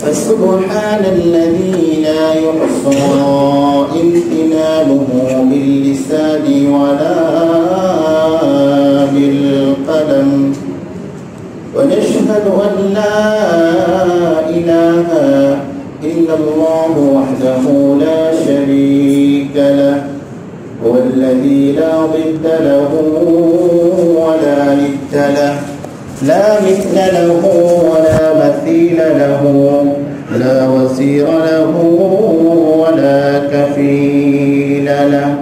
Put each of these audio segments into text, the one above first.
فسبحان الذي لا يحصى امتنانه باللسان ولا بالقلم ونشهد أن لا إله إلا الله وحده لا شريك له هو الذي لا ضد له ولا ند له لا مثل له ولا مثيل له لا وزير له ولا كفيل له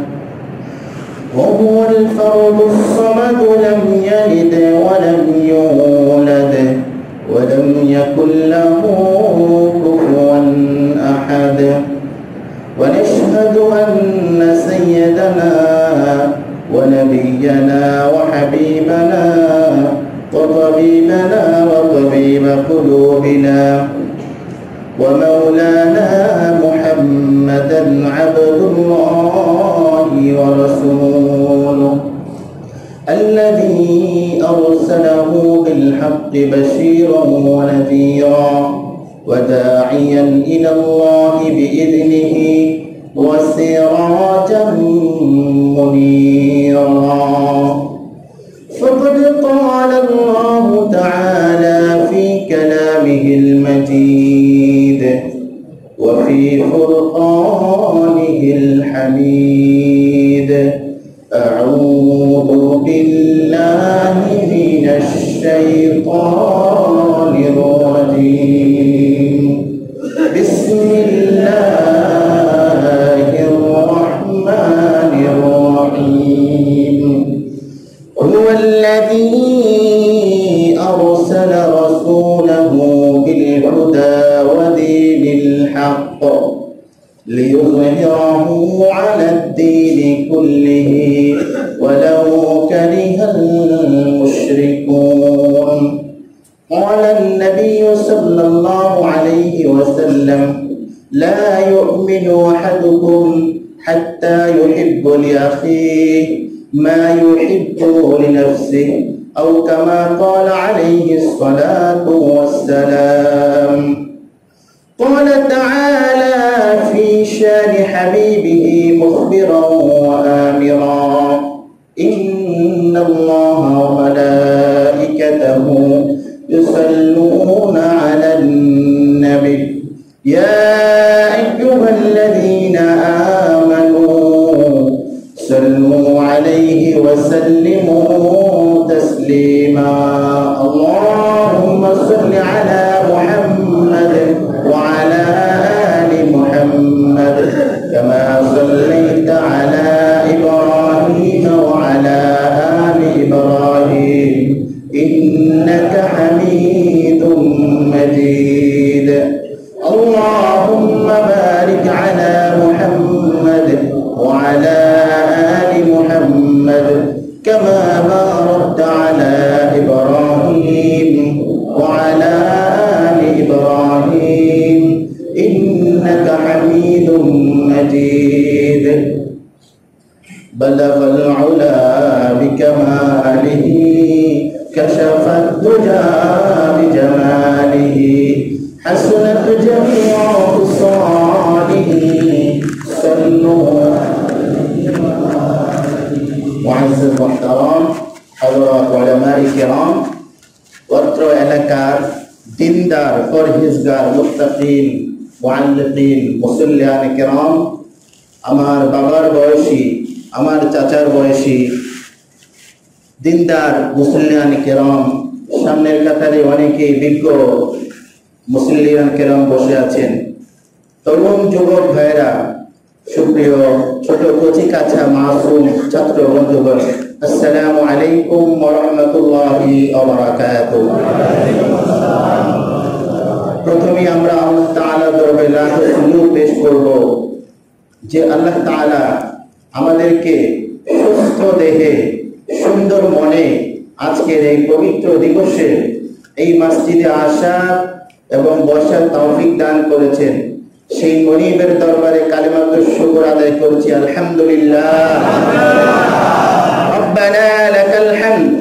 وهو الفرد الصمد لم يلد ولم يولد ولم يكن له كفوا أحد ونشهد أن سيدنا ونبينا وحبيبنا وطبيبنا وطبيب قلوبنا ومولانا محمدا عبد الله ورسوله الذي أرسله بالحق بشيرا ونذيرا وداعيا إلى الله بإذنه وسراجا منيرا فقد قال الله تعالى في كلامه المجيد وفي فرقانه الحميد أعوذ بالله من الشيطان الرجيم بسم الله الرحمن الرحيم هو الذي أرسل رسوله بالهدى ودين الحق ليظهره على الدين كله ولو كره المشركون قال النبي صلى الله عليه وسلم لا يؤمن أحدكم حتى يحب لأخيه ما يحب لنفسه أو كما قال عليه الصلاة والسلام قال تعالى في شان حبيبه مخبرا وآمرا إن الله وملائكته يصلون على النبي يا أيها الذين آمنوا صلوا عليه وسلموا تسليما اللهم صل على محمد وعلى آل محمد كما صليت على إبراهيم وعلى آل إبراهيم إنك حميد مجيد اللهم بارك على محمد وعلى آل محمد كما باركت على إبراهيم وعلى آل إبراهيم إنك حميد مجيد بلغ العلا بكماله كشف الدجى بجماله حسنت جميع خصاله صلوا معزز المحترم حضرات علماء الكرام অত্র এলাকার দিনদার পরহেজগার মুত্তাকিন মুআল্লিকিন মুসল্লিয়ান কিরাম আমার বাবার বয়সী আমার চাচার বয়সী দিনদার মুসল্লিয়ান কিরাম সামনের কাতারে অনেকেই বিজ্ঞ মুসল্লিয়ান কিরাম বসে আছেন তরুণ যুবক ভাইরা সুপ্রিয় ছোট কচি কাছা মাসুম ছাত্র বন্ধুগণ আসসালামু আলাইকুম ওয়া রাহমাতুল্লাহি ওয়া বারাকাতুহু প্রথমে আমরা আল্লাহ তাআলার দরবারে লাখো শুকর পেশ করব যে আল্লাহ তাআলা আমাদেরকে সুস্থ দেহে সুন্দর মনে আজকের এই পবিত্র দিবসে এই মসজিদে আসা এবং বসার তৌফিক দান করেছেন সেই মনিবের দরবারে কালিমাতুশ শুকর আদায় করছি আলহামদুলিল্লাহ ربنا لك الحمد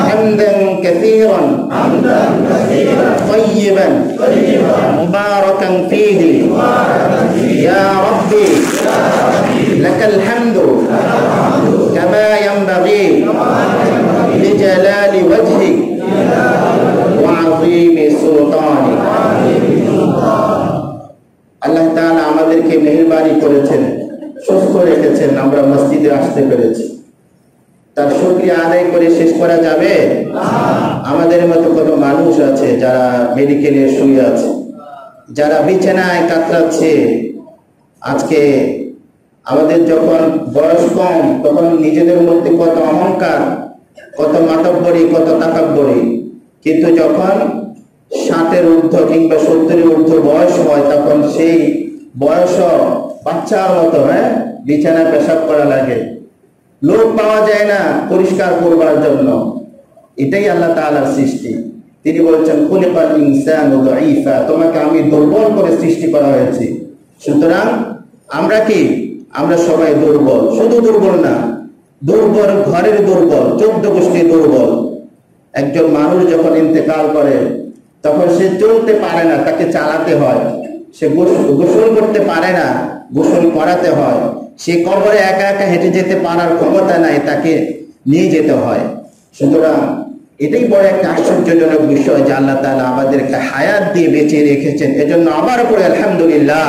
حمدا كثيرا طيبا مباركا فيه يا ربي لك الحمد كما ينبغي لجلال وجهك وعظيم سلطانك। আল্লাহ তাআলা আমাদেরকে মেহেরবানি করেছেন, সুস্থ রেখেছেন, আমরা মসজিদে আসতে পেরেছি। তার শুকরিয়া আদায় করে শেষ করা যাবে? আমাদের মতো কত মানুষ আছে যারা মেডিকেলে শুয়ে আছে, যারা বিছানায় কাতরাচ্ছে। আজকে আমাদের যখন বয়স কম তখন নিজেদের মধ্যে কত অহংকার, কত মাতব্বরি, কত তাকাব্বরি, কিন্তু যখন 60-এর ঊর্ধ্ব কিংবা 70-এর ঊর্ধ্ব বয়স হয় তখন সেই বয়স বাচ্চার মতো বিছানায় পেশাব করা লাগে, লোক পাওয়া যায় না পরিষ্কার করবার জন্য। এটাই আল্লাহ তাআলার সৃষ্টি। তিনি বলেছেন খুলিকাল ইনসানু দাঈফা, তোমাকে আমি দুর্বল করে সৃষ্টি করা হয়েছে। সুতরাং আমরা কি, আমরা সবাই দুর্বল। শুধু দুর্বল না, দুর্বল ঘরের দুর্বল, 14 গোষ্ঠী দুর্বল। একজন মানুষ যখন ইন্তেকাল করে তখন সে চলতে পারে না, তাকে চালাতে হয়। সে গোসল করতে পারে না, গোসল করাতে হয়। সে কবরে একা একা হেঁটে যেতে পারার ক্ষমতা নাই, তাকে নিয়ে যেতে হয়। সুতরাং এটাই বড় একটা আশ্চর্যজনক বিষয় যে আল্লাহ তাআলা আমাদেরকে হায়াত দিয়ে বেঁচে রেখেছেন। এজন্য আবার পরে আলহামদুলিল্লাহ।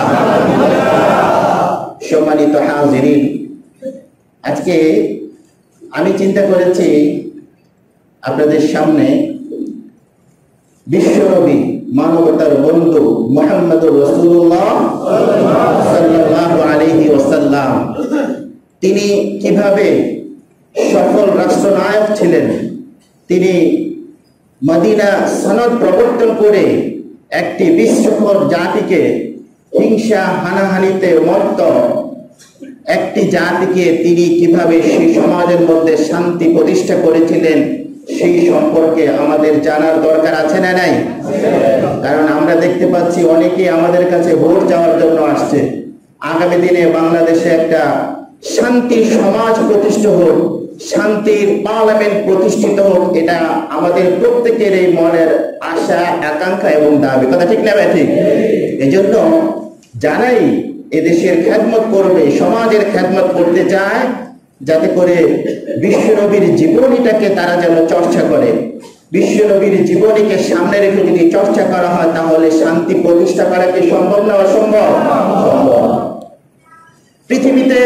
সম্মানিত হাজিরিন, আজকে আমি চিন্তা করেছি আপনাদের সামনে বিশ্বনবী, মানবতার বন্ধু মুহাম্মদুর রাসূলুল্লাহ সাল্লাল্লাহু আলাইহি ওয়াসাল্লাম, তিনি কিভাবে সফল রাষ্ট্রনায়ক ছিলেন। তিনি মদিনা সনদ প্রবর্তন করে একটি বিশ্বকর জাতিকে হিংসা হানাহানিতে মত্ত একটি জাতিকে তিনি কিভাবে সেই সমাজের মধ্যে শান্তি প্রতিষ্ঠা করেছিলেন, সেই সম্পর্কে আমাদের জানার দরকার আছে না নাই? কারণ আমরা দেখতে পাচ্ছি অনেকে আমাদের কাছে ভোট চাওয়ার জন্য আসছে। আগামী দিনে বাংলাদেশে একটা শান্তির সমাজ প্রতিষ্ঠা হোক, শান্তির পার্লামেন্ট প্রতিষ্ঠিত হোক, এটা আমাদের প্রত্যেকের এই মনের আশা, আকাঙ্ক্ষা এবং দাবি। কথা ঠিক না ভাই? ঠিক। এজন্য যারাই এদেশের খেদমত করবে, সমাজের খেদমত করতে চায়, যাতে করে বিশ্বনবীর জীবনীটাকে তারা যেন চর্চা করে। বিশ্বনবীর জীবনীকে সামনে রেখে যদি চর্চা করা হয় তাহলে শান্তি প্রতিষ্ঠা করা কি সম্ভব না অসম্ভব? সম্ভব। পৃথিবীতে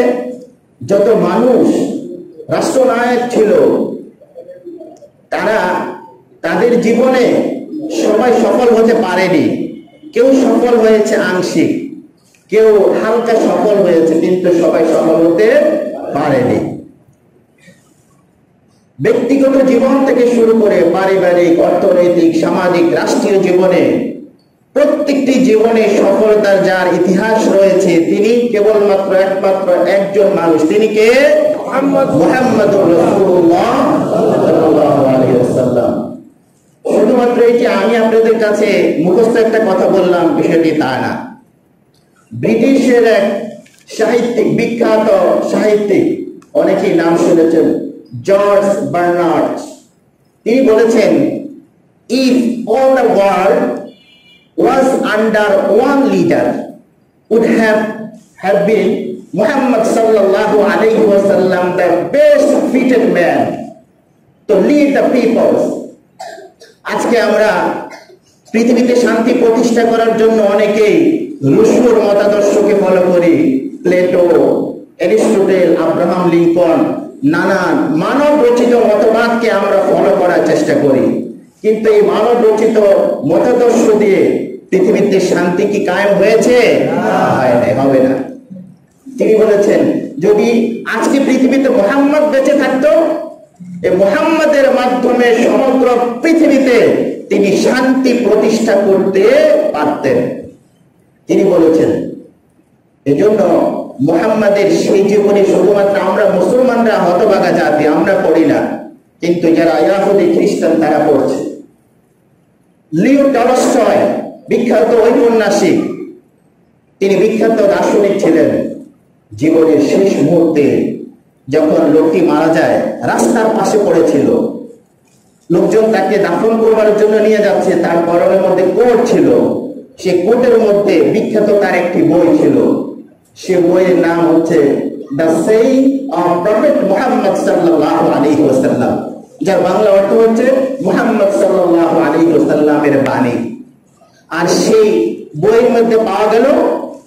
যত মানুষ রাষ্ট্রনায়ক ছিল তারা তাদের জীবনে সবাই সফল হতে পারেনি। কেউ সফল হয়েছে আংশিক, কেউ হালকা সফল হয়েছে, কিন্তু সবাই সফল হতে পারেনি। ব্যক্তিগত জীবন থেকে শুরু করে পারিবারিক, অর্থনৈতিক, সামাজিক, রাষ্ট্রীয় জীবনে প্রত্যেকটি জীবনে সফলতার যার ইতিহাস রয়েছে তিনি কেবলমাত্র একমাত্র একজন মানুষ। তিনি কে? মুহাম্মদুর রাসূলুল্লাহ সাল্লাল্লাহু আলাইহি ওয়াসাল্লাম। শুধুমাত্র এটি আমি আপনাদের কাছে মুখস্থ একটা কথা বললাম বিষয়টি তা না। ব্রিটিশের এক সাহিত্যিক, বিখ্যাত সাহিত্যিক, অনেকেই নাম শুনেছেন, জর্জ বার্নার্ড। তিনি বলেছেন, if all the world was under one leader would have been Muhammad sallallahu alayhi wa sallam the best fitted man to lead the people. আজকে আমরা পৃথিবীতে শান্তি প্রতিষ্ঠা করার জন্য অনেকেই রুশোর মতাদর্শকে ফলো করি। প্লেটো, অ্যারিস্টটল, আব্রাহাম লিঙ্কন, নানান মানব রচিত মতবাদকে আমরা ফলো করার চেষ্টা করি, কিন্তু এই মানব রচিত মতাদর্শ দিয়ে পৃথিবীতে শান্তি কি কায়েম হয়েছে? হবে না। তিনি বলেছেন, যদি আজকে পৃথিবীতে মুহাম্মদ বেঁচে থাকতো, এই মুহাম্মদের মাধ্যমে সমগ্র পৃথিবীতে তিনি শান্তি প্রতিষ্ঠা করতে পারতেন। তিনি বলেছেন, এজন্য মুহাম্মাদের সেই জীবনী শুধুমাত্র আমরা মুসলমানরা হতভাগা জাতি, আমরা পড়ি না, কিন্তু যারা ইহুদি খ্রিস্টান তারা পড়ছে। লিও টলস্টয়, বিখ্যাত ঔপন্যাসিক, তিনি বিখ্যাত দার্শনিক ছিলেন। জীবনের শেষ মুহূর্তে যখন লোকটি মারা যায়, রাস্তার পাশে পড়েছিল, লোকজন তাকে দাফন করবার জন্য নিয়ে যাচ্ছে, তার পরনের মধ্যে কোট ছিল, সে কোটের মধ্যে বিখ্যাত তার একটি বই ছিল, সে বইয়ের নাম হচ্ছে the saying of prophet Muhammad সাল্লাল্লাহু আলাইহি ওয়াসাল্লাম, যার বাংলা অর্থ হচ্ছে মুহাম্মদ সাল্লাল্লাহু আলাইহি ওয়াসাল্লামের বাণী। আর সেই বইয়ের মধ্যে পাওয়া গেল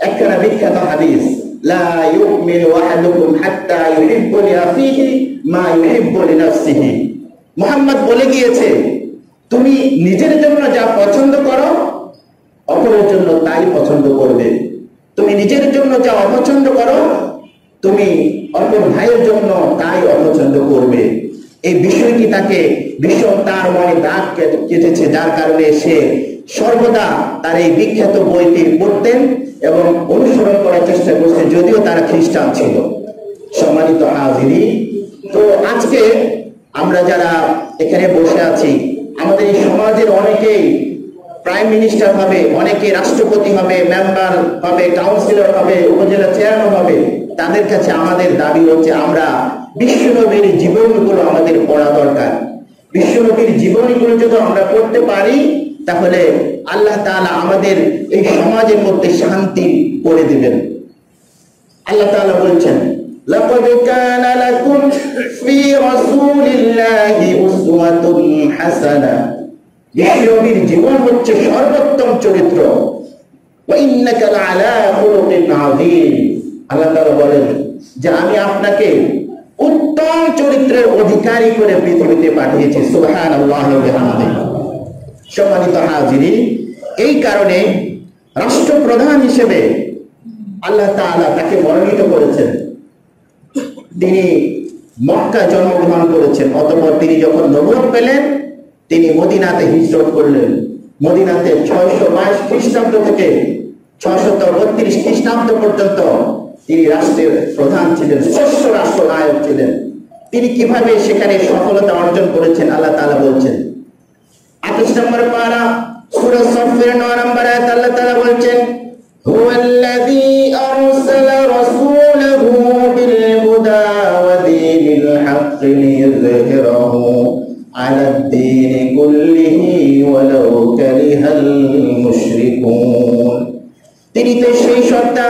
একখানা বিখ্যাত হাদিস, লা ইউমিনু আহাদুকুম হাত্তা ইউহিব্বু লিআখিহি মা ইউহিব্বু লিনাফসিহি। মুহাম্মদ বলে গিয়েছে, তুমি নিজের জন্য যা পছন্দ করো অপরের জন্য তাই পছন্দ করবে, তুমি নিজের জন্য যা অপছন্দ করো তুমি অপর ভাইয়ের জন্য তাই অপছন্দ করবে। এই বিষয়টি তাকে ভীষণ তার মনে দাগ কেটেছে, যার কারণে সে সর্বদা তার এই বিখ্যাত বইটি পড়তেন এবং অনুসরণ করার চেষ্টা করতেন, যদিও তারা খ্রিস্টান ছিল। সম্মানিত হাজিরি, তো আজকে আমরা যারা এখানে বসে আছি, আমাদের এই সমাজের অনেকেই প্রাইম মিনিস্টার হবে, অনেকে রাষ্ট্রপতি হবে, মেম্বার হবে, কাউন্সিলর হবে, উপজেলা চেয়ারম্যান হবে। তাদের কাছে আমাদের দাবি হচ্ছে আমরা বিশ্বনবীর জীবনগুলো আমাদের পড়া দরকার। বিশ্বনবীর জীবনীগুলো যদি আমরা পড়তে পারি তাহলে আল্লাহ তাআলা আমাদের এই সমাজের মধ্যে শান্তি করে দিবেন। আল্লাহ তাআলা বলছেন, লাকাদ কানা লাকুম ফি রাসূলিল্লাহি উসওয়াতুন হাসানাহ। বিশ্বনবীর জীবন হচ্ছে সর্বোত্তম চরিত্র। ওয়া ইন্নাকা লাআলা খুলুকিন আযীম। আল্লাহ তাআলা বলেন যে আমি আপনাকে উত্তম চরিত্রের অধিকারী করে পৃথিবীতে পাঠিয়েছি। সুবহানাল্লাহি ওয়া বিহামদিহি। সম্মানিত হাজিরিন, এই কারণে রাষ্ট্রপ্রধান হিসেবে আল্লাহ তাআলা তাকে মনোনীত করেছেন। তিনি মক্কায় জন্মগ্রহণ করেছেন, অতঃপর তিনি যখন নবুয়ত পেলেন তিনি মদিনাতে হিজরত করলেন। মদিনাতে 622 খ্রিস্টাব্দ থেকে 632 খ্রিস্টাব্দ পর্যন্ত তিনি রাষ্ট্রের প্রধান ছিলেন, ষষ্ঠ রাষ্ট্রনায়ক ছিলেন। তিনি কিভাবে সেখানে সফলতা অর্জন করেছেন আল্লাহ তাআলা বলছেন। 28 নম্বর পারা সূরা সফের 9 নম্বর আয়াত আল্লাহ তাআলা বলছেন, হুয়াল্লাযী আরসালা রাসূলাহু বিল হুদা ওয়া দীনিল হাক্কি লিইয়ুযহিরাহু আলাদ-দীনি কুল্লিহি ওয়ালাউ কারিহাল মুশরিকুন। তিনি তো সেই সত্তা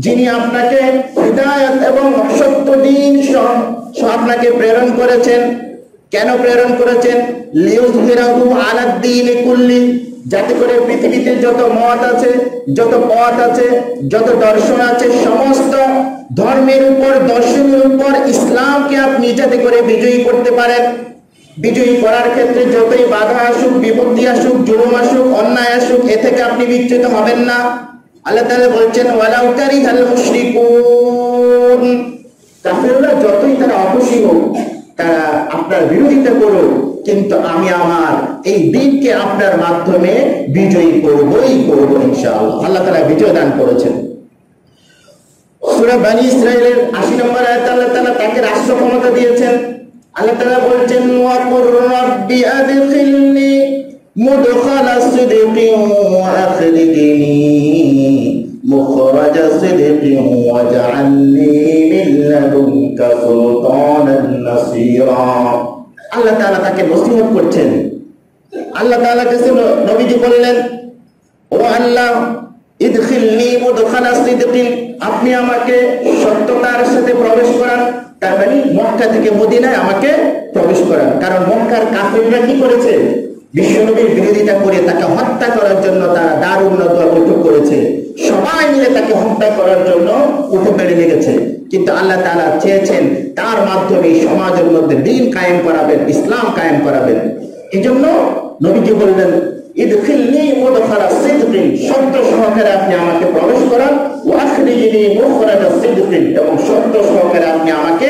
যিনি আপনাকে হিদায়াত এবং সত্য দ্বীন আপনাকে প্রেরণ করেছেন। কেন প্রেরণ করেছেন? লিইয়ুযহিরাহু আলাদ-দীনি কুল্লি, যাতে করে পৃথিবীতে যত মত আছে, যত পথ আছে, যত দর্শন আছে, সমস্ত ধর্মের উপর, দর্শনের উপর ইসলামকে আপনি যাতে করে বিজয়ী করতে পারেন। বিজয়ী করার ক্ষেত্রে যতই বাধা আসুক, বিপত্তি আসুক, জুলুম আসুক, অন্যায় আসুক, এ থেকে আপনি বিচ্যুত হবেন না। আল্লাহ তাআলা বলছেন, ওয়ালাউ কারিহাল মুশরিকুন। কাফেররা যতই তারা অখুশি হোক, তারা আপনার বিরোধিতা করুক, কিন্তু আমি আমার এই দ্বীনকে আপনার মাধ্যমে বিজয়ী করবই করব ইনশাআল্লাহ। আল্লাহ তাআলা বিজয় দান করেছেন। সূরা বনী ইসরাঈলের 80 নম্বর আয়াতে আল্লাহ তাআলা তাকে রাষ্ট্র ক্ষমতা দিয়েছেন। আল্লাহ তাআলা বলছেন, ওয়া কুর রাব্বি আদখিলনি মুদখালা সিদকিন ওয়া আখরিজনি মুখরাজা সিদকিন ওয়াজআলনি মিন লাদুনকা সুলতানান নাসীরা। আল্লাহ তাআলা তাকে নসিহত করছেন। আল্লাহ তাআলা কাছে নবীজি বললেন, ও আল্লাহ, ইদখিলনি মুদখালা সিদকিন, আপনি আমাকে সত্যতার সাথে প্রবেশ করান। তার মানে মক্কা থেকে মদিনায় আমাকে প্রবেশ করান। কারণ মক্কার কাফিররা কি করেছে? বিশ্বনবীর বিরোধিতা করে তাকে হত্যা করার জন্য তারা দারুণ নদওয়া বৈঠক করেছে। সবাই মিলে তাকে হত্যা করার জন্য উঠে পড়ে লেগেছে। কিন্তু আল্লাহ তাআলা চেয়েছেন তার মাধ্যমে সমাজের মধ্যে দ্বীন কায়েম করাবেন, ইসলাম কায়েম করাবেন। এজন্য নবীজি বললেন, ইদখিলনি মুদখালা সিদকিন, সত্য সহকারে আপনি আমাকে প্রবেশ করান, ওয়া আখরিজনি মুখরাজা সিদকিন, এবং সত্য সহকারে আপনি আমাকে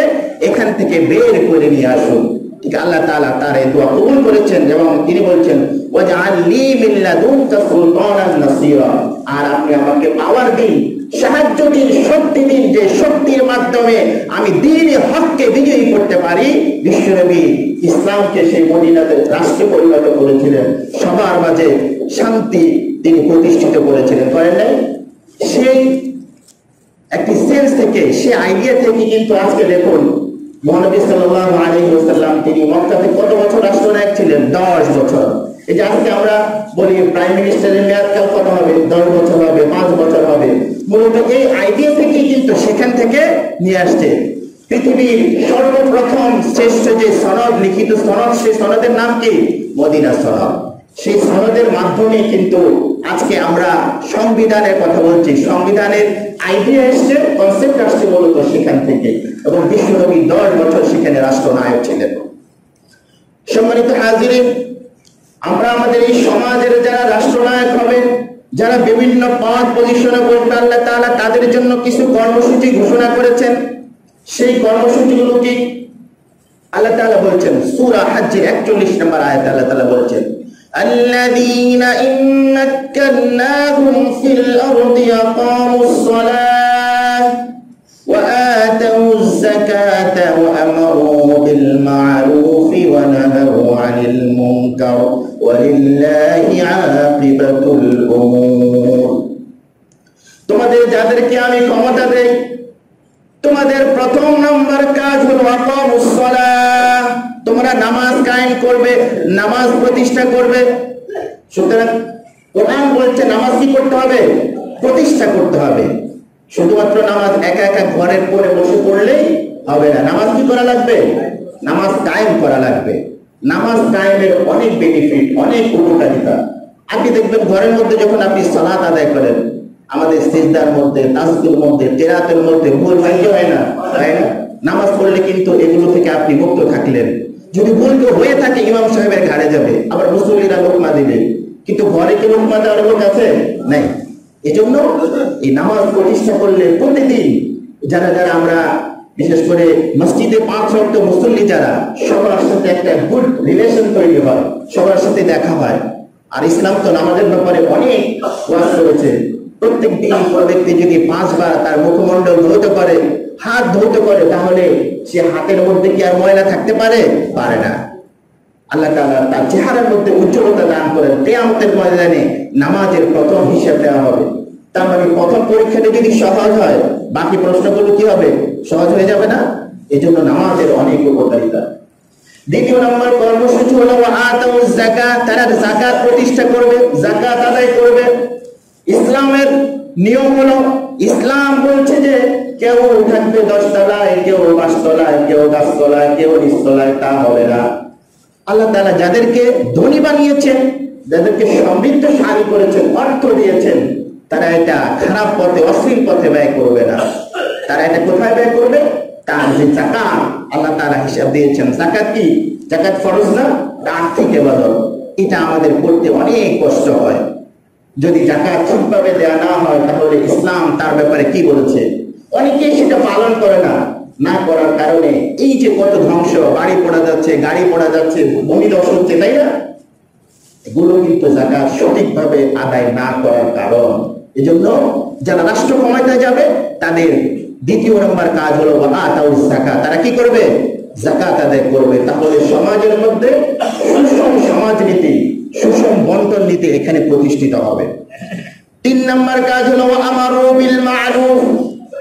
এখান থেকে বের করে নিয়ে আসুন। ঠিক আল্লাহ তাআলা তার এই দোয়া কবুল করেছেন এবং তিনি বলছেন, ওয়াজআলনি মিন লাদুনকা সুলতানান নাসীরা, আর আপনি আমাকে পাওয়ার দিন, সাহায্য দিন, শক্তি দিন, যে শক্তির মাধ্যমে আমি দ্বীন হককে বিজয়ী করতে পারি। বিশ্বনবী ইসলামকে সেই মদিনাতে রাষ্ট্রে পরিণত করেছিলেন, সবার মাঝে শান্তি তিনি প্রতিষ্ঠিত করেছিলেন, করেন নাই? সেই একটি সেন্স থেকে, সে আইডিয়া থেকে কিন্তু আজকে দেখুন মহানবী সাল্লাল্লাহু আলাইহি ওয়াসাল্লাম তিনি মক্কাতে কত বছর রাষ্ট্রনায়ক ছিলেন? 10 বছর। এই যে আজকে আমরা বলি প্রাইম মিনিস্টারের মেয়াদকাল কত হবে? 10 বছর হবে, 5 বছর হবে। মূলত এই আইডিয়া থেকে কিন্তু সেখান থেকে নিয়ে আসছে। পৃথিবীর সর্বপ্রথম শ্রেষ্ঠ যে সনদ, লিখিত সনদ, সেই সনদের নাম কি? মদিনা সনদ। সেই সনদের মাধ্যমে কিন্তু আজকে আমরা সংবিধানের কথা বলছি। সংবিধানের আইডিয়া এসছে, কনসেপ্ট আসছে মূলত সেখান থেকে, এবং বিশ্বনবী 10 বছর সেখানে রাষ্ট্রনায়ক ছিলেন। সম্মানিত হাজিরিন, আমরা আমাদের এই সমাজের যারা রাষ্ট্রনায়ক হবে, যারা বিভিন্ন পদ পজিশনে বলতে, আল্লাহ তাআলা তাদের জন্য কিছু কর্মসূচি ঘোষণা করেছেন। সেই কর্মসূচিগুলো কি? আল্লাহ তাআলা বলছেন সূরা হজ্জের 41 নম্বর আয়াতে আল্লাহ তাআলা বলছেন, আল্লাযীনা ইম্মাক্কান্নাহুম ফিল আরদি আকামুস সালাহ ওয়া আতাউয যাকাতা ওয়া আমারু বিল মা'রুফি ওয়া নাহাউ আনিল মুনকার ওয়া লিল্লাহি আকিবাতুল উমুর। তোমাদের যাদেরকে আমি ক্ষমতা দেই, তোমাদের প্রথম নাম্বার কাজ হলো আকামুস সালাহ, তোমরা নামাজ কায়েম করবে, নামাজ প্রতিষ্ঠা করবে। সুতরাং কোরআন বলছে নামাজ কি করতে হবে? প্রতিষ্ঠা করতে হবে। শুধুমাত্র নামাজ একা একা ঘরের পরে বসে পড়লেই হবে না, নামাজ কি করা লাগবে? নামাজ কায়েম করা লাগবে। নামাজ কায়েমের অনেক বেনিফিট, অনেক উপকারিতা। আপনি দেখবেন ঘরের মধ্যে যখন আপনি সালাত আদায় করেন, আমাদের সিজদার মধ্যে, তাসবিহের মধ্যে, কিরাতের মধ্যে ভুল হয় না, তাই না? নামাজ পড়লে কিন্তু এগুলো থেকে আপনি মুক্ত থাকলেন। যদি ভুল হয়ে থাকে ইমাম সাহেবের ঘাড়ে যাবে, আবার মুসল্লিরা লোকমা দিবে, কিন্তু ঘরে কি লোকমা দেওয়ার লোক আছে? নাই। এজন্য এই নামাজ প্রতিষ্ঠা করলে প্রতিদিন যারা যারা আমরা বিশেষ করে মসজিদে 5 ওয়াক্ত মুসল্লি যারা, সবার সাথে একটা গুড রিলেশন তৈরি হয়, সবার সাথে দেখা হয়। আর ইসলাম তো নামাজের ব্যাপারে অনেক ওয়াজ করেছে। প্রত্যেক দিন কোনো ব্যক্তি যদি 5 বার তার মুখমণ্ডল ধৌত করে, হাত ধৌত করে, তাহলে সে হাতের মধ্যে কি আর ময়লা থাকতে পারে? পারে না। আল্লাহ তাআলা তার চেহারার মধ্যে উজ্জ্বলতা দান করেন। কিয়ামতের ময়দানে নামাজের প্রথম হিসাব দেওয়া হবে। তার মানে প্রথম পরীক্ষাটা যদি সহজ হয়, বাকি প্রশ্নগুলো কি হবে? সহজ হয়ে যাবে না? এজন্য নামাজের অনেক উপকারিতা। দ্বিতীয় নম্বর কর্মসূচি হলো আতাউয যাকাত, তারা যাকাত প্রতিষ্ঠা করবে, যাকাত আদায় করবে। ইসলামের নিয়ম হলো, ইসলাম বলছে যে কেউ থাকবে 10 তলায়, কেউ 5 তলায়, কেউ 10 তলায়, কেউ 20 তলায়, তা হবে না। আল্লাহ তাআলা যাদেরকে ধনী বানিয়েছেন, যাদেরকে সমৃদ্ধশালী করেছেন, অর্থ দিয়েছেন, তারা এটা খারাপ পথে, অশ্লীল পথে ব্যয় করবে না। তারা এটা কোথায় ব্যয় করবে? তার যে যাকাত আল্লাহ তাআলা হিসাব দিয়েছেন। যাকাত কি? যাকাত ফরজ না, আর্থিক ইবাদত। এটা আমাদের করতে অনেক কষ্ট হয়। যদি যাকাত ঠিকভাবে দেওয়া না হয়, তাহলে ইসলাম তার ব্যাপারে কি বলেছে? অনেকেই সেটা পালন করে না। না করার কারণে এই যে কত ধ্বংস, বাড়ি পড়া যাচ্ছে, গাড়ি পড়া যাচ্ছে, ভূমি ধস হচ্ছে, তাই না? এগুলো কিন্তু যাকাত সঠিকভাবে আদায় না করার কারণ। এজন্য যারা রাষ্ট্র ক্ষমতায় যাবে, তাদের দ্বিতীয় নম্বর কাজ হলো আতাউয যাকাত। তারা কি করবে? যাকাত আদায় করবে। তাহলে সমাজের মধ্যে সুষম সমাজনীতি, সুষম বন্টন নীতি এখানে প্রতিষ্ঠিত হবে। 3 নম্বর কাজ হলো আমারু বিল মা'রুফ,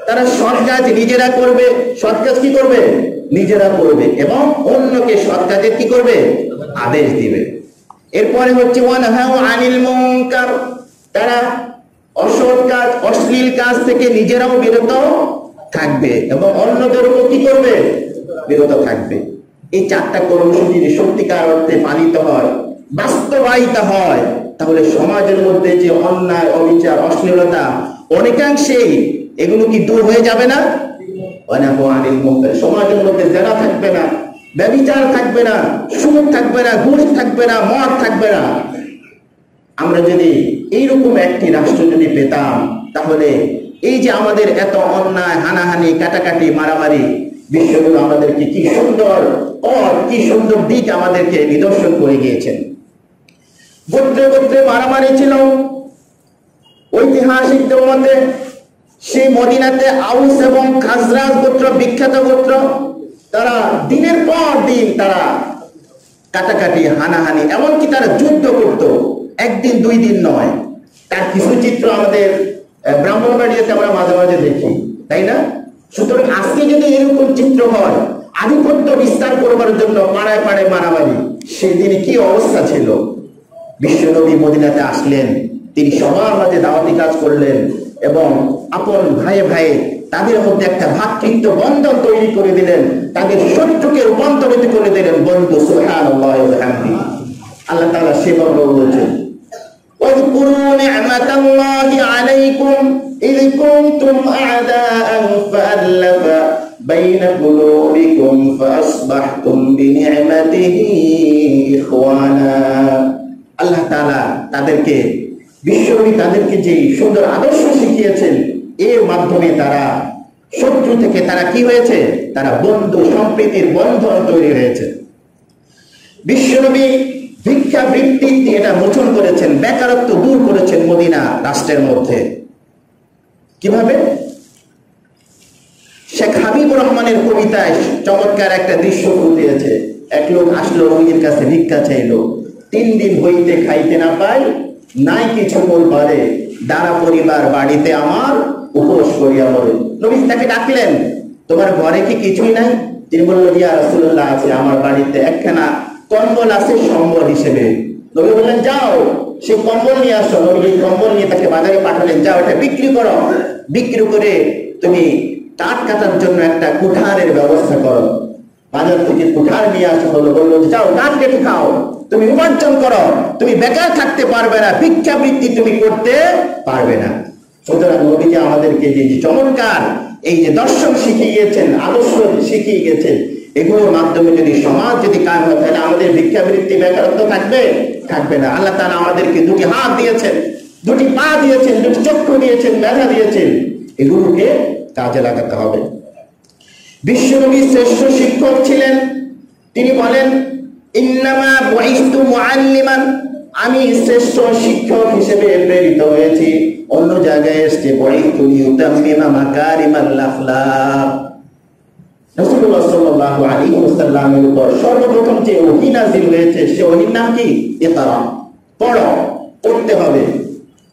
তারা সৎ কাজ নিজেরা করবে। সৎ কাজ কি করবে? নিজেরা করবে, এবং অন্যকে সৎ কাজের কি করবে? আদেশ দিবে। এরপরে হচ্ছে ওয়া নাহাউ আনিল মুনকার, তারা অসৎ কাজ, অশ্লীল কাজ থেকে নিজেরাও বিরত থাকবে এবং অন্যদেরও কি করবে? বিরত থাকবে। এই 4টা কর্মসূচি যদি সত্যিকার অর্থে পালিত হয়, বাস্তবায়িত হয়, তাহলে সমাজের মধ্যে যে অন্যায়, অবিচার, অশ্লীলতা অনেকাংশেই এগুলো কি দূর হয়ে যাবে না? সমাজের মধ্যে জেনা থাকবে না, ব্যভিচার থাকবে না, সুদ থাকবে না, ঘুষ থাকবে না, মদ থাকবে না। আমরা যদি এইরকম একটি রাষ্ট্র যদি পেতাম, তাহলে এই যে আমাদের এত অন্যায়, হানাহানি, কাটাকাটি, মারামারি, বিশ্বগুলো আমাদেরকে কি সুন্দর কি সুন্দর দিক আমাদেরকে নিদর্শন করে গিয়েছেন। গোত্রে গোত্রে মারামারি ছিল। ঐতিহাসিকদের মতে সেই মদিনাতে আউস এবং খাজরাজ গোত্র, বিখ্যাত গোত্র, তারা দিনের পর দিন তারা কাটাকাটি, হানাহানি, এমনকি তারা যুদ্ধ করত। একদিন 2 দিন নয়। তার কিছু চিত্র আমাদের ব্রাহ্মণবাড়িয়াতে আমরা মাঝে মাঝে দেখি, তাই না? সুতরাং আজকে যদি এরকম চিত্র হয়, আধিপত্য বিস্তার করবার জন্য পাড়ায় পাড়ায় মারামারি। সেদিনে কি অবস্থা ছিল? বিশ্বনবী মদিনাতে আসলেন, তিনি সবার মাঝে দাওয়াতি কাজ করলেন এবং আপন ভাইয়ে ভাইয়ে তাদের মধ্যে একটা ভ্রাতৃত্ব বন্ধন তৈরি করে দিলেন, তাদের শত্রুকে রূপান্তরিত করে দিলেন বন্ধু। সুবহানাল্লাহ ওয়া বিহামদিহি। আল্লাহ তাআলা সেভাবে বলেছেন, واذكروا نعمة الله عليكم إذ كنتم أعداء فألف بين قلوبكم فأصبحتم بنعمته إخوانا। আল্লাহ তাআলা তাদেরকে, বিশ্বনবী তাদেরকে যে সুন্দর আদর্শ শিখিয়েছেন, এর মাধ্যমে তারা শত্রু থেকে তারা কি হয়েছে? তারা বন্ধু সম্প্রীতির বন্ধন তৈরি হয়েছে। বিশ্বনবী ভিক্ষাবৃত্তি এটা মোচন করেছেন, বেকারত্ব দূর করেছেন মদিনা রাষ্ট্রের মধ্যে। কিভাবে? শেখ হাবিবুর রহমানের কবিতায় চমৎকার একটা দৃশ্য ফুটিয়েছে। এক লোক আসলো নবীর কাছে, ভিক্ষা চাইলো। 3 দিন হইতে খাইতে না পাই, নাই কিছু বল পারে, দাঁড়া পরিবার বাড়িতে আমার, উপোস করিয়া মরে। নবী তাকে ডাকলেন, তোমার ঘরে কি কিছুই নাই? তিনি বললেন, ইয়া রাসূলুল্লাহ, আছে আমার বাড়িতে একখানা কম্বল আছে সম্বল হিসেবে। নবী বললেন, যাও সেই কম্বল নিয়ে আসো। নবী কম্বল নিয়ে তাকে বাজারে পাঠালেন, যাও এটা বিক্রি করো, বিক্রি করে তুমি কাঠ কাটার জন্য একটা কুঠারের ব্যবস্থা করো। বাজার থেকে কুঠার নিয়ে আসা হলো, বললো যাও কাঠ কেটে খাও, তুমি উপার্জন করো, তুমি বেকার থাকতে পারবে না, ভিক্ষাবৃত্তি তুমি করতে পারবে না। সুতরাং নবী যে আমাদেরকে যে চমৎকার এই যে দর্শন শিখিয়ে গেছেন, আদর্শ শিখিয়ে গেছেন, এগুলোর মাধ্যমে যদি সমাজ যদি কায়েম হয়, তাহলে আমাদের ভিক্ষাবৃত্তি বেকারত্ব থাকবে না। আল্লাহ তাআলা আমাদেরকে 2টি হাত দিয়েছেন, 2টি পা দিয়েছেন, 2টি চক্ষু দিয়েছেন, মেধা দিয়েছেন, এগুলোকে কাজে লাগাতে হবে। বিশ্বনবী শ্রেষ্ঠ শিক্ষক ছিলেন। তিনি বলেন, ইন্নামা বুইস্তু মুআল্লিমান, আমি শ্রেষ্ঠ শিক্ষক হিসেবে প্রেরিত হয়েছি। অন্য জায়গায় এসে বুইস্তু লিউতাম্মিমা মাকারিমাল আখলাক। রাসূলুল্লাহ সাল্লাল্লাহু আলাইহি ওয়াসাল্লামের উপর সর্বপ্রথম যে ওহী নাযিল হয়েছে, সে ওহীর নাম কি? ইকরা, পড়ো, পড়তে হবে।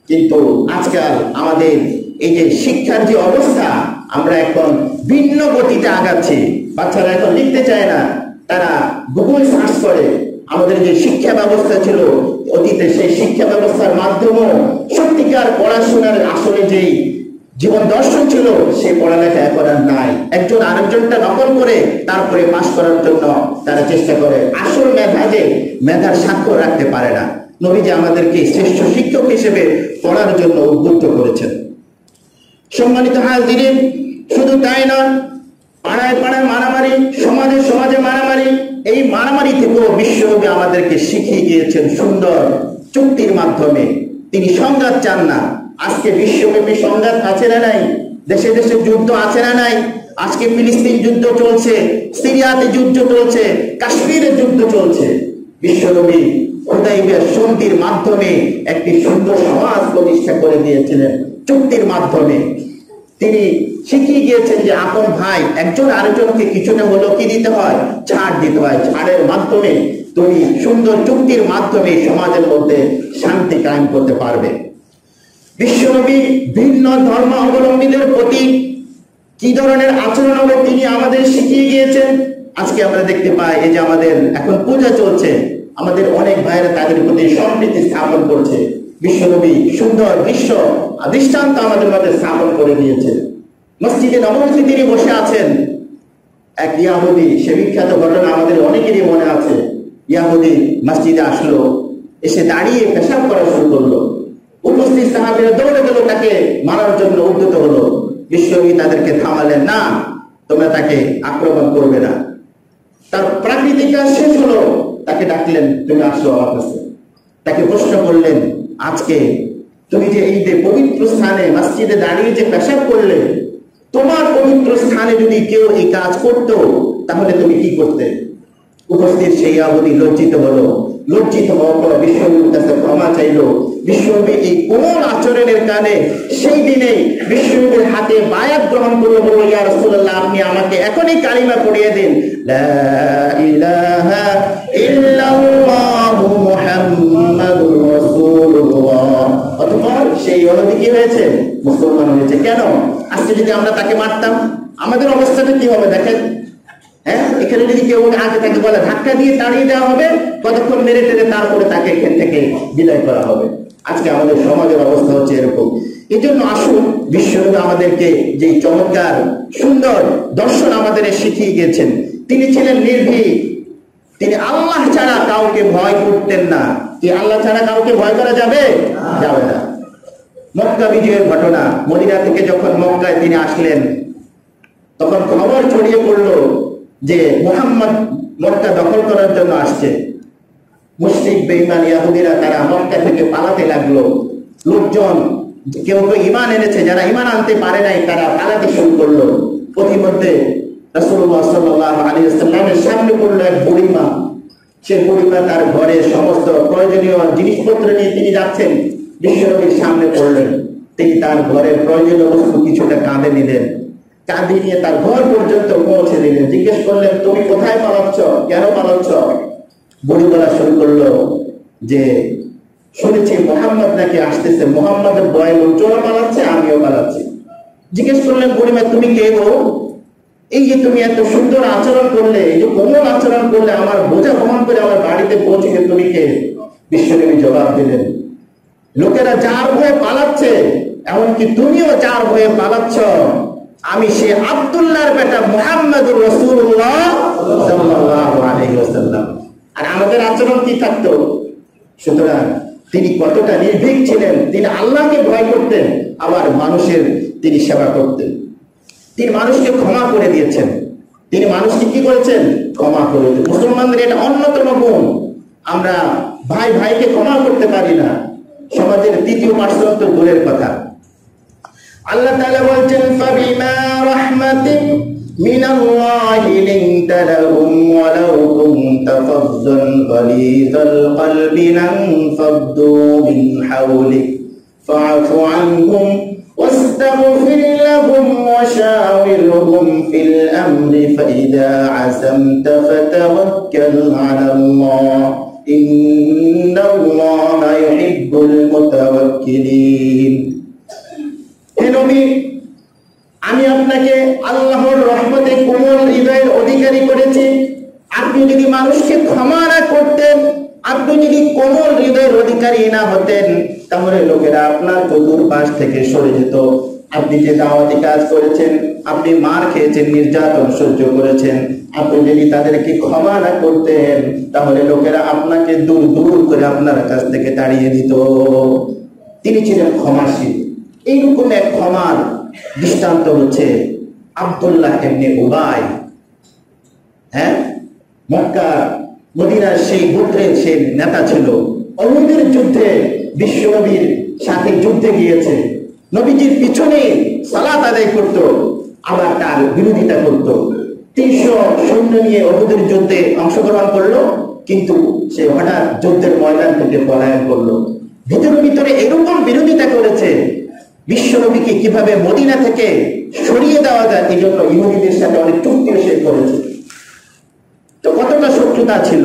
কিন্তু আজকাল আমাদের এই যে শিক্ষার যে অবস্থা, আমরা এখন ভিন্ন গতিতে আগাচ্ছি। বাচ্চারা এখন লিখতে চায় না, তারা গুগল সার্চ করে। আমাদের যে শিক্ষা ব্যবস্থা ছিল অতীতে, সেই শিক্ষা ব্যবস্থার মাধ্যমে সত্যিকার পড়াশোনার আসলে যেই জীবন দর্শন ছিল, সেই পড়ালেখা এখন আর নাই। একজন আরেকজনটা নকল করে তারপরে পাস করার জন্য তারা চেষ্টা করে। আসল মেধা যে মেধার স্বাক্ষর রাখতে পারে না। নবী যে আমাদেরকে শ্রেষ্ঠ শিক্ষক হিসেবে পড়ার জন্য উদ্বুদ্ধ করেছেন। সম্মানিত হাজিরিন, শুধু তাই নয়, পাড়ায় পাড়ায় মারামারি, সমাজে সমাজে মারামারি, এই মারামারি থেকেও বিশ্বনবী আমাদেরকে শিখিয়ে গিয়েছেন সুন্দর চুক্তির মাধ্যমে। তিনি সংঘাত চান না। আজকে বিশ্বব্যাপী সংঘাত আছে না নাই? দেশে দেশে যুদ্ধ আছে না নাই? আজকে ফিলিস্তিন যুদ্ধ চলছে, সিরিয়াতে যুদ্ধ চলছে, কাশ্মীরে যুদ্ধ চলছে। বিশ্বনবী হুদাইবিয়ার সন্ধির মাধ্যমে একটি সুন্দর সমাজ প্রতিষ্ঠা করে দিয়েছিলেন চুক্তির মাধ্যমে। তিনি শিখিয়ে গিয়েছেন যে আপন ভাই একজন আরেকজনকে কিছুটা হলেও কি দিতে হয়? ছাড় দিতে হয়। ছাড়ের মাধ্যমে তুমি সুন্দর চুক্তির মাধ্যমে সমাজের মধ্যে শান্তি কায়েম করতে পারবে। বিশ্বনবী ভিন্ন ধর্ম অবলম্বীদের প্রতি কি ধরনের আচরণ হবে তিনি আমাদের শিখিয়ে গিয়েছেন। আজকে আমরা দেখতে পাই, এই যে আমাদের এখন পূজা চলছে, আমাদের অনেক ভাইয়েরা তাদের প্রতি সম্প্রীতি স্থাপন করছে। বিশ্বনবী সুন্দর দৃষ্টান্ত আমাদের মধ্যে স্থাপন করে দিয়েছে। মসজিদে নববীতে তিনি বসে আছেন, এক ইয়াহুদি, সে বিখ্যাত ঘটনা আমাদের অনেকেরই মনে আছে। ইয়াহুদি মসজিদে আসলো, এসে দাঁড়িয়ে পেশাব করা শুরু করলো। উপস্থিত সাহাবীরা দৌড়ে গেল, তাকে মারার জন্য উদ্যত হলো। বিশ্বনবী তাদেরকে থামালেন, না, তোমরা তাকে আক্রমণ করবে না। তার প্রাকৃতিক কাজ শেষ হলো, তাকে ডাকলেন, তুমি আসো আমার কাছে। তাকে প্রশ্ন করলেন, আজকে তুমি যে এই যে পবিত্র স্থানে মসজিদে দাঁড়িয়ে যে পেশাব করলে, তোমার পবিত্র স্থানে যদি কেউ এই কাজ করতো, তাহলে তুমি কি করতে? উপস্থিত সেই ইয়াহুদি লজ্জিত হলো। লজ্জিত হওয়ার পর বিশ্বনবীর কাছে ক্ষমা চাইলো। বিশ্বনবী এই কোমল আচরণের কারণে সেই দিনেই বিশ্বনবীর হাতে বায়াত গ্রহণ করলো, বলল, ইয়া রাসূলুল্লাহ, আপনি আমাকে এখনই কালিমা পড়িয়ে দিন, লা ইলাহা ইল্লাল্লাহু মুহাম্মাদুর রাসূলুল্লাহ। অতঃপর সেই ইহুদি কি হয়েছে? মুসলমান হয়েছে। কেন? আজকে যদি আমরা তাকে মারতাম, আমাদের অবস্থাটা কি হবে দেখেন। হ্যাঁ, এখানে যদি কেউ আগে তাকে বলে ধাক্কা দিয়ে তাড়িয়ে দেওয়া হবে, কতক্ষণ মেরে টেরে তারপরে তাকে এখান থেকে বিদায় করা হবে। আজকে আমাদের সমাজের অবস্থা হচ্ছে এরকম। এই জন্য আসুন, বিশ্বনবী আমাদেরকে যে চমৎকার সুন্দর দর্শন আমাদের শিখিয়ে গিয়েছেন। তিনি ছিলেন নির্ভীক, তিনি আল্লাহ ছাড়া কাউকে ভয় করতেন না। কি আল্লাহ ছাড়া কাউকে ভয় করা যাবে? যাবে না। মক্কা বিজয়ের ঘটনা, মদিনা থেকে যখন মক্কায় তিনি আসলেন, তখন খবর ছড়িয়ে পড়লো যে মুহাম্মদ মক্কা দখল করার জন্য আসছে। মুশরিক বেঈমান ইহুদিরা তারা মক্কা থেকে পালাতে লাগলো। লোকজন কেউ কেউ ঈমান এনেছে, যারা ঈমান আনতে পারে নাই তারা পালাতে শুরু করলো। প্রতিমধ্যে রাসূলুল্লাহ সাল্লাল্লাহু আলাইহি ওয়াসাল্লামের সামনে পড়লো এক বুড়িমা। সে বুড়িমা তার ঘরে সমস্ত প্রয়োজনীয় জিনিসপত্র নিয়ে তিনি যাচ্ছেন, বিশ্বনবীর সামনে পড়লেন। তিনি তার ঘরের প্রয়োজনীয় বস্তু কিছুটা কাঁধে নিলেন, কাঁধে নিয়ে তার ঘর পর্যন্ত পৌঁছে দিলেন। জিজ্ঞেস করলেন, তুমি কোথায় পালাচ্ছ, কেন পালাচ্ছ? বুড়ি বলা শুরু করলো যে শুনেছি মুহাম্মদ নাকি আসতেছে, মুহাম্মদের ভয়ে লোকজন পালাচ্ছে, আমিও পালাচ্ছি। জিজ্ঞেস করলেন বুড়িমা, তুমি কে গো? এই যে তুমি এত সুন্দর আচরণ করলে, এই যে কোমল আচরণ করলে, আমার বোঝা বহন করে আমার বাড়িতে পৌঁছে গেলে, তুমি কে? বিশ্বনবী জবাব দিলেন, লোকেরা যার ভয়ে পালাচ্ছে, এমনকি তুমিও যার ভয়ে পালাচ্ছ, আমি সে আব্দুল্লাহর বেটা মুহাম্মদুর রাসূলুল্লাহ সাল্লাল্লাহু আলাইহি ওয়াসাল্লাম। আর আমাদের আচরণ কি থাকতো? সুতরাং তিনি কতটা নির্ভীক ছিলেন, তিনি আল্লাহকে ভয় করতেন, আবার মানুষের তিনি সেবা করতেন। তিনি মানুষকে ক্ষমা করে দিয়েছেন। তিনি মানুষকে কি করেছেন? ক্ষমা করে দিয়েছেন। মুসলমানদের এটা অন্যতম গুণ। আমরা ভাই ভাইকে ক্ষমা করতে পারি না, সমাজের তৃতীয় পার্সন তো দূরের কথা। আল্লাহ তাআলা বলছেন, ফাবিমা রাহমাতিন মিনাল্লাহি লিনতা লাহুম ওয়ালাউ কুনতা ফাযযান গালিযাল কলবি লানফাদ্দু মিন হাওলিক ফাআফু আনহুম واستغفر لهم وشاورهم في الأمر فإذا عزمت فتوكل على الله إن الله يحب المتوكلين। হে নবী, আমি আপনাকে আল্লাহর রহমতে কোমল হৃদয়ের অধিকারী করেছি। আপনি যদি মানুষকে ক্ষমা না করতেন, আপনি যদি কোমল হৃদয়ের অধিকারী না হতেন, তাহলে লোকেরা আপনার চতুর্পাশ থেকে সরে যেত। আপনি যে দাওয়াতি কাজ করেছেন, আপনি মার খেয়েছেন, নির্যাতন সহ্য করেছেন, আপনি যদি তাদেরকে ক্ষমা না করতেন, তাহলে লোকেরা আপনাকে দূর দূর করে আপনার কাছ থেকে তাড়িয়ে দিত। তিনি ছিলেন ক্ষমাশীল। এইরকম এক ক্ষমার দৃষ্টান্ত হচ্ছে আব্দুল্লাহ ইবনে উবাই। হ্যাঁ, মক্কা মদিনার সেই গোত্রের সেই নেতা ছিল। উহুদের যুদ্ধে বিশ্বনবীর সাথে যুদ্ধে গিয়েছে, নবীজির পিছনে সালাত আদায় করত, আবার তার বিরোধিতা করত। 300 সৈন্য নিয়ে উহুদের যুদ্ধে অংশগ্রহণ করলো, কিন্তু সে হঠাৎ যুদ্ধের ময়দান থেকে পলায়ন করলো। ভিতরে ভিতরে এরকম বিরোধিতা করেছে, বিশ্বনবীকে কিভাবে মদিনা থেকে সরিয়ে দেওয়া যায়, এই জন্য ইহুদিদের সাথে অনেক চুক্তিও সে করেছে। তো কতটা শত্রুতা ছিল,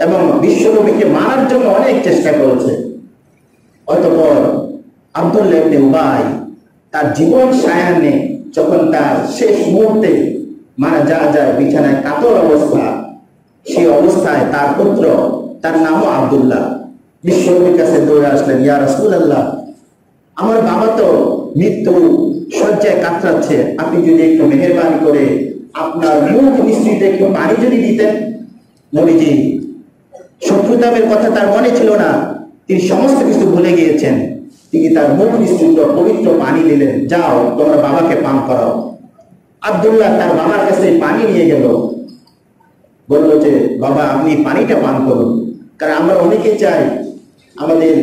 এবং বিশ্বনবীকে মারার জন্য অনেক চেষ্টা করেছে। অতঃপর আব্দুল্লাহ ইবনে উবাই তার জীবন সায়ান্নে, যখন তার শেষ মুহূর্তে মারা যায়, বিছানায় কাতর অবস্থা, সেই অবস্থায় তার পুত্র, তার নামও আব্দুল্লাহ, বিশ্বনবীর কাছে দৌড়ে আসলেন, ইয়া রাসূলুল্লাহ, আমার বাবা তো মৃত্যু শয্যায় কাতরাচ্ছে, আপনি যদি একটু মেহেরবানি করে আপনার মুখ নিঃসৃত একটু পানি যদি দিতেন। নবীজি শত্রুতামের কথা তার মনে ছিল না, তিনি সমস্ত কিছু ভুলে গিয়েছেন। তিনি তার মুখ নিঃসৃত পবিত্র পানি দিলেন, যাও তোমরা বাবাকে পান করাও। আব্দুল্লাহ তার বাবার কাছে পানি নিয়ে গেল, বলল যে বাবা আপনি পানিটা পান করুন, কারণ আমরা অনেকে চাই আমাদের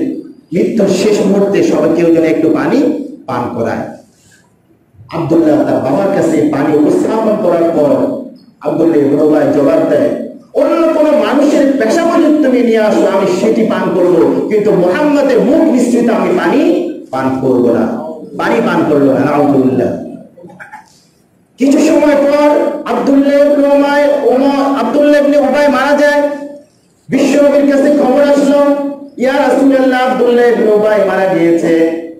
মৃত্যুর শেষ মুহূর্তে সবাই কেউ যেন একটু পানি পান করায়। আব্দুল্লাহ তার বাবার কাছে পানি উপস্থাপন করার পর আব্দুল্লাহ ইবনে উবাই জবাব দেয়, অন্য কোন মানুষের পেশাব যদি তুমি নিয়ে আসো আমি সেটি পান করবো, কিন্তু মুহাম্মদের মুখ নিঃসৃত আমি পানি পান করবো না। পানি পান করলো না। আব্দুল্লাহ কিছু সময় পর আব্দুল্লাহ ইবনে উবাই মারা যায়। বিশ্বনবীর কাছে খবর আসলো, ইয়া রাসূলুল্লাহ, আব্দুল্লাহ ইবনে উবাই মারা গিয়েছে।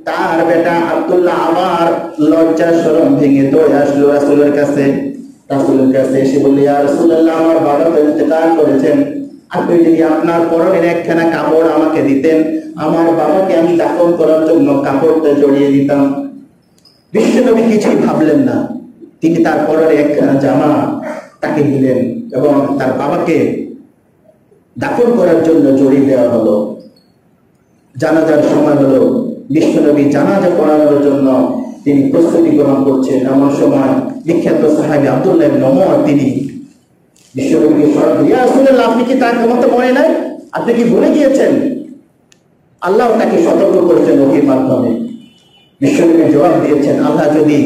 তার বেটা আব্দুল্লাহ আবার লজ্জা শরম ভেঙে দৌড়ে আসলো রাসূলের কাছে। রাসূলের কাছে এসে বলল, ইয়া রাসূলুল্লাহ, আমার বাবা তো ইন্তেকাল করেছেন, আপনি যদি আপনার পরনের একখানা কাপড় আমাকে দিতেন, আমার বাবাকে আমি দাফন করার জন্য কাপড়টা জড়িয়ে দিতাম। বিশ্বনবী কিছুই ভাবলেন না, তিনি তার পরনে একখানা জামা তাকে দিলেন এবং তার বাবাকে দাফন করার জন্য জড়িয়ে দেওয়া হলো। জানাজার সময় হলো, বিশ্বনবী জানাজা পড়ানোর জন্য তিনি প্রস্তুতি গ্রহণ করছেন। এমন সময় বিখ্যাত সাহাবী আব্দুল্লাহ ইবনে ওমর তিনি বিশ্বনবীকে স্মরণ করে, ইয়া রাসূলুল্লাহ, আপনি কি তার কথা মনে নাই? আপনি কি ভুলে গিয়েছেন? আল্লাহ তাকে সতর্ক করেছেন ওহির মাধ্যমে। বিশ্বনবী জবাব দিয়েছেন, আল্লাহ যদি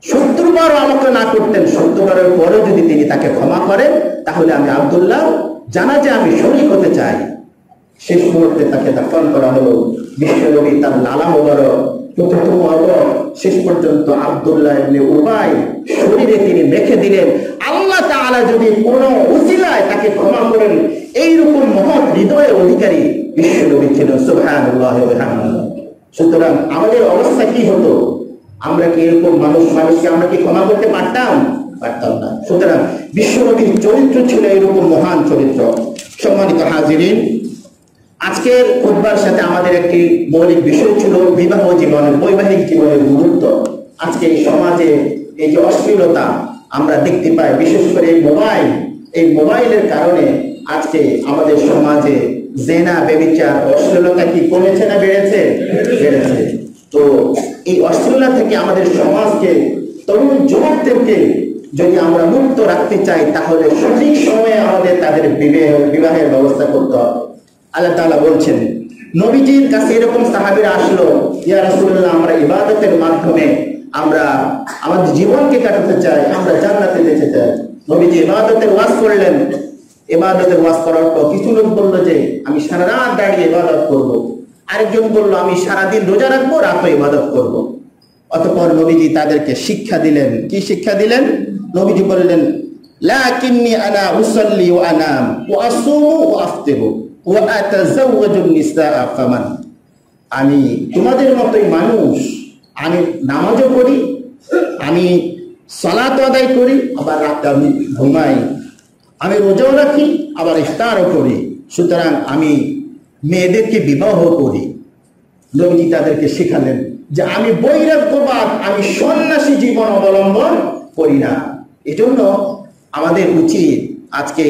70 বারও আমাকে না করতেন, 70 বারের পরেও যদি তিনি তাকে ক্ষমা করেন, তাহলে আমি আব্দুল্লাহ জানাজে আমি শরীক হতে চাই। শেষ মুহূর্তে তাকে দাফন করা হলো। বিশ্বনবী তার লালা মোবারক প্রথম শেষ পর্যন্ত আব্দুল্লাহ ইবনে উবাই শরীরে তিনি মেখে দিলেন। আল্লাহ তাআলা যদি কোনো উসিলায় তাকে ক্ষমা করেন, এইরকম মহৎ হৃদয়ের অধিকারী বিশ্বনবী ছিলেন। সুবহানাল্লাহ ওয়া বিহামদিহি। সুতরাং আমাদের অবস্থা কি হতো? আমরা কি এরকম মানুষকে আমরা কি ক্ষমা করতে পারতাম না। সুতরাং বিশ্বনবীর চরিত্র ছিল এরকম মহান চরিত্র। সম্মানিত হাজিরিন, আজকের খুতবার সাথে আমাদের একটি মৌলিক বিষয় ছিল বিবাহ জীবনের, বৈবাহিক জীবনের গুরুত্ব। আজকে এই সমাজে এই যে অশ্লীলতা আমরা দেখতে পাই, বিশেষ করে এই মোবাইলের কারণে আজকে আমাদের সমাজে জেনা, ব্যভিচার, অশ্লীলতা কি কমেছে না বেড়েছে? তো এই অশ্লীলতা থেকে আমাদের সমাজকে, তরুণ যুবকদেরকে যদি আমরা মুক্ত রাখতে চাই, তাহলে সঠিক সময়ে আমাদের তাদের বিবাহের ব্যবস্থা করতে হবে। আল্লাহ তাআলা বলছেন, নবীজির কাছে এরকম সাহাবীরা আসলো, ইয়া রাসূলুল্লাহ, আমরা ইবাদতের মাধ্যমে আমরা আমাদের জীবনকে কাটাতে চাই, আমরা জান্নাতে যেতে চাই। নবীজি ইবাদতের ওয়াজ করলেন। ইবাদতের ওয়াজ করার পর কিছু লোক বললো যে আমি সারা রাত দাঁড়িয়ে ইবাদত করব। আরেকজন বললো আমি সারাদিন রোজা রাখবো, রাতে ইবাদত করব। অতঃপর নবীজি তাদেরকে শিক্ষা দিলেন। কি শিক্ষা দিলেন? নবীজি বললেন, লাকিন্নী আনা উসাল্লি ওয়া আনাম ওয়া আসুমু ওয়া আফতিরু ওয়া আতাযাওয়াজুন নিসা ফামান। আমি তোমাদের মতোই মানুষ, আমি নামাজও পড়ি, আমি সালাত আদায় করি, আবার রাতে আমি ঘুমাই, আমি রোজাও রাখি, আবার ইফতারও করি। সুতরাং আমি মেয়েদেরকে বিবাহ করি। নবীজি তাদেরকে শেখালেন যে আমি বৈরাগ্যবাদ, আমি সন্ন্যাসী জীবন অবলম্বন করি না। এজন্য আমাদের উচিত, আজকে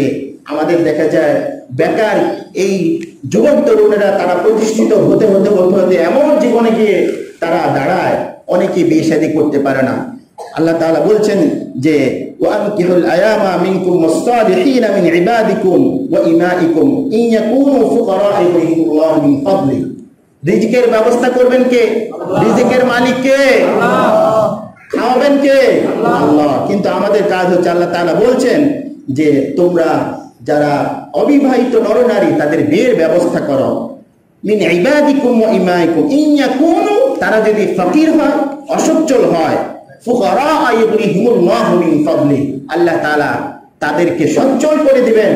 আমাদের দেখা যায় বেকার এই যুবক তরুণেরা তারা প্রতিষ্ঠিত হতে এমন জীবনে গিয়ে তারা দাঁড়ায়, অনেকে বিয়ে শাদী করতে পারে না। আল্লাহ তাআলা বলছেন যে ওয়ানকিহুল আয়ামা মিনকুম ওয়াস-সালিহিনা মিন ইবাদিকুম ওয়া ইমাইকুম ইন ইয়াকুনু ফুকারা ইউগনিহিমুল্লাহু মিন ফাদলি। রিজিকের ব্যবস্থা করবেন কে? রিজিকের মালিক কে? আল্লাহ। খাওয়াবেন কে? আল্লাহ। কিন্তু আমাদের কাজ হচ্ছে, আল্লাহ তাআলা বলছেন যে তোমরা যারা অবিবাহিত নরনারী তাদের বিয়ের ব্যবস্থা করো। মিন ইবাদিকুম ওয়া ইমাইকুম ইন ইয়াকুনু, তারা যদি ফকির হয়, অসচ্ছল হয়, ফুকারা ইউগনিহিমুল্লাহু মিন ফাদলি, আল্লাহ তাআলা তাদেরকে সচ্ছল করে দিবেন,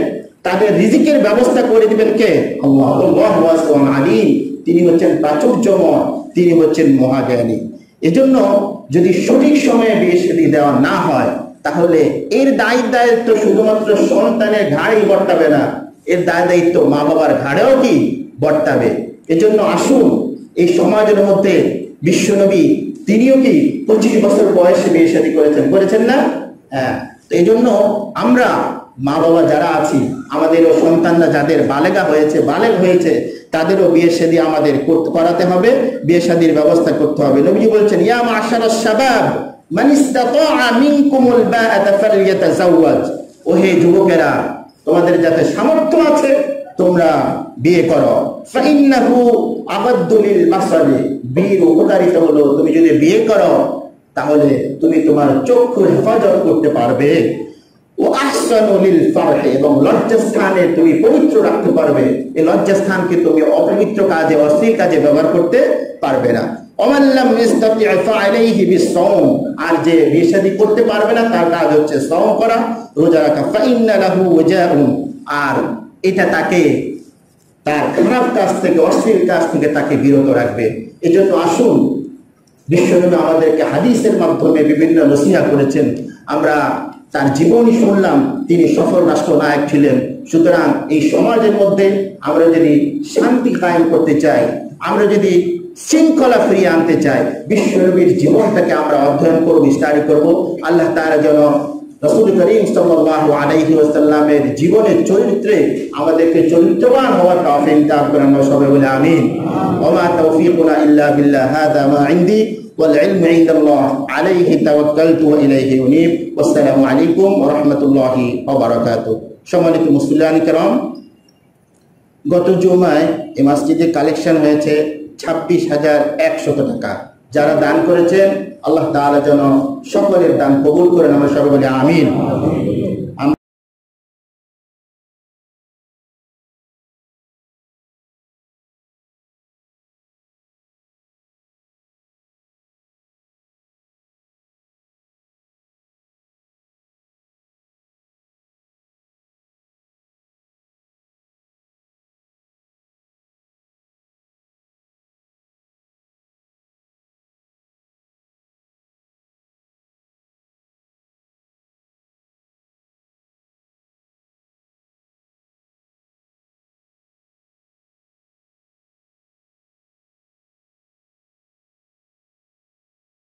তাদের রিজিকের ব্যবস্থা করে দিবেন কে? আল্লাহ। আল্লাহু ওয়াসিউন আলিম, তিনি হচ্ছেন প্রাচুর্যময়, তিনি হচ্ছেন মহাজ্ঞানী। এজন্য যদি সঠিক সময়ে বিয়ে শাদী দেওয়া না হয়, তাহলে এর দায়িত্ব শুধুমাত্র সন্তানের ঘাড়েই বর্তাবে না, এর দায়িত্ব মা বাবার ঘাড়েও কি বর্তাবে। এজন্য আসুন, এই সমাজের মধ্যে বিশ্বনবী তিনিও কি 25 বছর বয়সে বিয়ে শাদী করেছেন না? হ্যাঁ। তো এই জন্য আমরা মা বাবা যারা আছি, আমাদেরও সন্তানরা যাদের বালেগ হয়েছে তাদেরও বিয়ে শাদী আমাদের করাতে হবে, বিয়ে শাদীর ব্যবস্থা করতে হবে। নবীজি বলছেন, ইয়া মাশারাশ শাবাব মান ইসতাতাআ মিনকুমুল বাআতা ফালইয়াতাযাওয়াজ। ওহে যুবকেরা, তোমাদের যাতে সামর্থ্য আছে তোমরা বিয়ে করো। ফাইন্নাহু আগাদ্দু লিল বাসারি, বিয়ের উপকারিতা হলো তুমি যদি বিয়ে করো তাহলে তুমি তোমার চক্ষুর হেফাজত করতে পারবে। ও আহসানু লিল ফারহি, এবং লজ্জাস্থানে তুমি পবিত্র রাখতে পারবে। এই লজ্জাস্থানকে তুমি অপবিত্র কাজে, অশ্লীল কাজে ব্যবহার করতে পারবে না। ওমান লাম ইসতাতি' ফাআলাইহি বিস-সাওম, আর যে বিয়ে শাদী করতে পারবে না তার কাজ হচ্ছে সাওম করা, রোজা রাখা। ফাইন্না লাহু ওয়াজাউন, আর এটা তাকে তার খারাপ কাজ থেকে, অশ্লীল কাজ থেকে তাকে বিরত রাখবে। এজন্য আসুন, বিশ্বনবী আমাদেরকে হাদিসের মাধ্যমে বিভিন্ন নসিহত করেছেন। আমরা তার জীবনী শুনলাম, তিনি সফল রাষ্ট্রনায়ক ছিলেন। সুতরাং এই সমাজের মধ্যে আমরা যদি শান্তি কায়েম করতে চাই, আমরা যদি শৃঙ্খলা ফিরিয়ে আনতে চাই, বিশ্বনবীর জীবনটাকে আমরা অধ্যয়ন করব, স্টাডি করব। আল্লাহ তাআলা যেন রাসূল করিম সাল্লাল্লাহু আলাইহি ওয়াসাল্লামের জীবনের চরিত্রে আমাদেরকে চরিত্রবান হওয়ার তৌফিক দান করেন। আমরা সবাই বলি আমিন। ওয়া মা তাওফীকুনা ইল্লা বিল্লাহ, হাযা মা ইনদি ওয়াল ইলমু ইনদাল্লাহ, আলাইহি তাওয়াক্কালতু ওয়া ইলাইহি উনীব। আসসালামু আলাইকুম ওয়া রাহমাতুল্লাহি ওয়া বারাকাতুহু। সম্মানিত মুসলিয়ানি কেরাম, গত জুমায় এই মসজিদে কালেকশন হয়েছে 26,100 টাকা। যারা দান করেছেন আল্লাহ তাআলা যেন সকলের দান কবুল করেন। আমরা সবাই বলি আমিন।